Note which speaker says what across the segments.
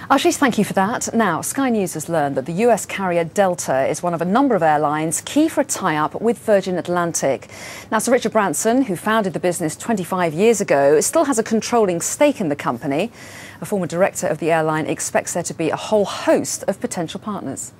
Speaker 1: Ashish, thank you for that. Now, Sky News has learned that the US carrier Delta is one of a number of airlines key for a tie-up with Virgin Atlantic. Now, Sir Richard Branson, who founded the business 25 years ago, still has a controlling stake in the company. A former director of the airline expects there to be a whole host of potential partners.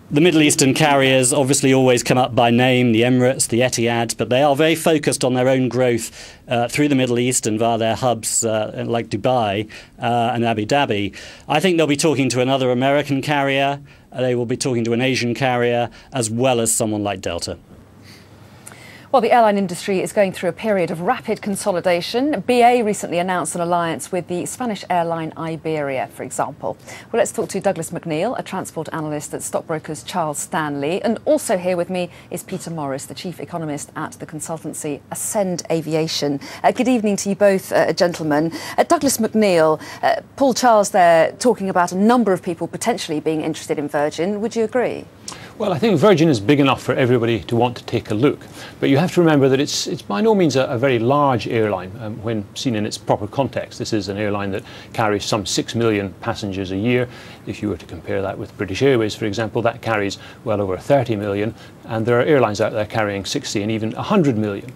Speaker 2: The Middle Eastern carriers obviously always come up by name, the Emirates, the Etihad, but they are very focused on their own growth through the Middle East and via their hubs like Dubai and Abu Dhabi. I think they'll be talking to another American carrier, they will be talking to an Asian carrier, as well as someone like Delta.
Speaker 1: Well, the airline industry is going through a period of rapid consolidation. BA recently announced an alliance with the Spanish airline Iberia, for example. Well, let's talk to Douglas McNeil, a transport analyst at stockbrokers Charles Stanley. And also here with me is Peter Morris, the chief economist at the consultancy Ascend Aviation. Good evening to you both, gentlemen. Douglas McNeil, Paul Charles there talking about a number of people potentially being interested in Virgin. Would you agree?
Speaker 3: Well, I think Virgin is big enough for everybody to want to take a look. But you have to remember that it's by no means a very large airline when seen in its proper context. This is an airline that carries some 6 million passengers a year. If you were to compare that with British Airways, for example, that carries well over 30 million. And there are airlines out there carrying 60 and even 100 million.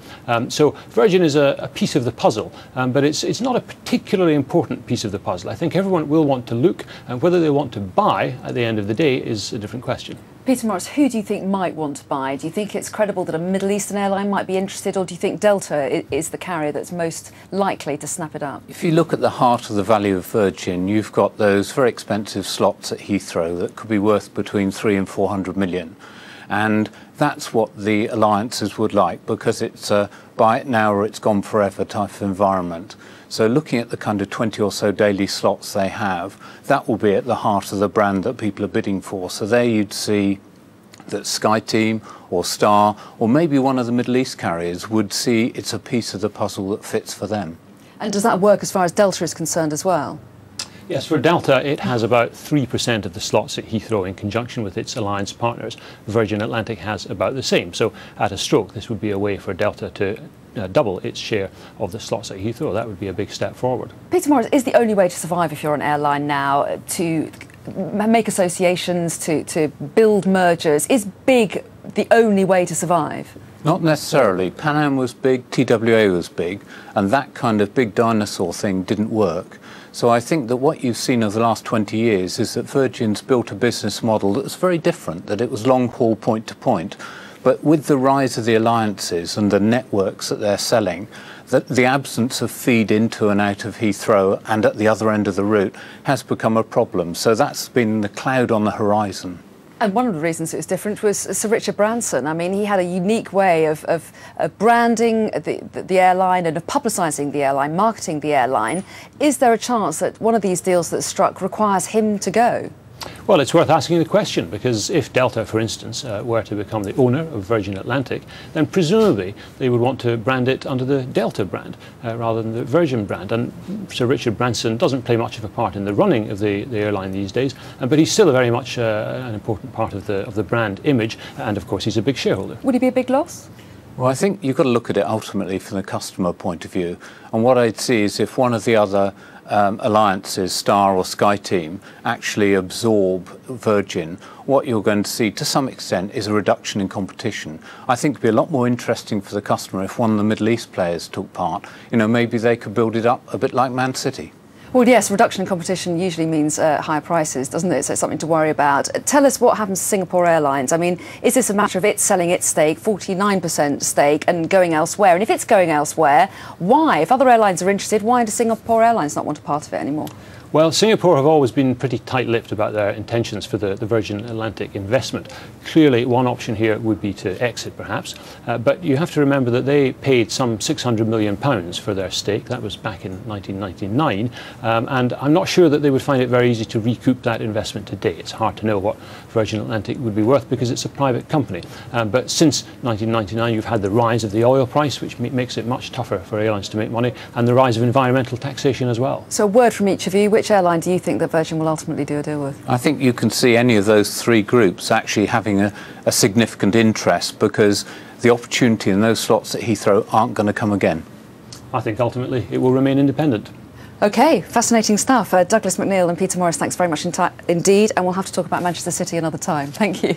Speaker 3: So Virgin is a piece of the puzzle, but it's not a particularly important piece of the puzzle. I think everyone will want to look, and whether they want to buy at the end of the day is a different question.
Speaker 1: Peter Morris, who do you think might want to buy? Do you think it's credible that a Middle Eastern airline might be interested, or do you think Delta is the carrier that's most likely to snap it up?
Speaker 4: If you look at the heart of the value of Virgin, you've got those very expensive slots at Heathrow that could be worth between 300 and 400 million. And that's what the alliances would like, because it's a buy it now or it's gone forever type of environment. So looking at the kind of 20 or so daily slots they have, that will be at the heart of the brand that people are bidding for. So there you'd see that SkyTeam or Star or maybe one of the Middle East carriers would see it's a piece of the puzzle that fits for them.
Speaker 1: And does that work as far as Delta is concerned as well?
Speaker 3: Yes, for Delta, it has about 3% of the slots at Heathrow in conjunction with its alliance partners. Virgin Atlantic has about the same. So at a stroke, this would be a way for Delta to double its share of the slots at Heathrow. That would be a big step forward.
Speaker 1: Peter Morris, is the only way to survive if you're an airline now to make associations, to build mergers? Is big the only way to survive?
Speaker 4: Not necessarily. Pan Am was big, TWA was big, and that kind of big dinosaur thing didn't work. So I think that what you've seen over the last 20 years is that Virgin's built a business model that was very different, that it was long haul point to point. But with the rise of the alliances and the networks that they're selling, that the absence of feed into and out of Heathrow and at the other end of the route has become a problem. So that's been the cloud on the horizon.
Speaker 1: And one of the reasons it was different was Sir Richard Branson. I mean, he had a unique way of branding the airline and of publicising the airline, marketing the airline. Is there a chance that one of these deals that's struck requires him to go?
Speaker 3: Well, it's worth asking the question, because if Delta, for instance, were to become the owner of Virgin Atlantic, then presumably they would want to brand it under the Delta brand rather than the Virgin brand. And Sir Richard Branson doesn't play much of a part in the running of the airline these days, but he's still very much an important part of the brand image, and of course he's a big shareholder.
Speaker 1: Would he be a big loss?
Speaker 4: Well, I think you've got to look at it ultimately from the customer point of view. And what I'd see is if one of the other alliances, Star or SkyTeam, actually absorb Virgin, what you're going to see to some extent is a reduction in competition. I think it'd be a lot more interesting for the customer if one of the Middle East players took part. You know, maybe they could build it up a bit like Man City.
Speaker 1: Well, yes, reduction in competition usually means higher prices, doesn't it? So it's something to worry about. Tell us what happens to Singapore Airlines. I mean, is this a matter of it selling its stake, 49% stake, and going elsewhere? And if it's going elsewhere, why? If other airlines are interested, why does Singapore Airlines not want a part of it anymore?
Speaker 3: Well, Singapore have always been pretty tight-lipped about their intentions for the Virgin Atlantic investment. Clearly, one option here would be to exit, perhaps. But you have to remember that they paid some £600 million for their stake. That was back in 1999. And I'm not sure that they would find it very easy to recoup that investment today. It's hard to know what Virgin Atlantic would be worth because it's a private company. But since 1999, you've had the rise of the oil price, which makes it much tougher for airlines to make money, and the rise of environmental taxation as well.
Speaker 1: So a word from each of you. Which airline do you think that Virgin will ultimately do a deal with?
Speaker 4: I think you can see any of those three groups actually having a significant interest, because the opportunity in those slots at Heathrow aren't going to come again.
Speaker 3: I think ultimately it will remain independent.
Speaker 1: OK, fascinating stuff. Douglas McNeill and Peter Morris, thanks very much indeed. And we'll have to talk about Manchester City another time. Thank you.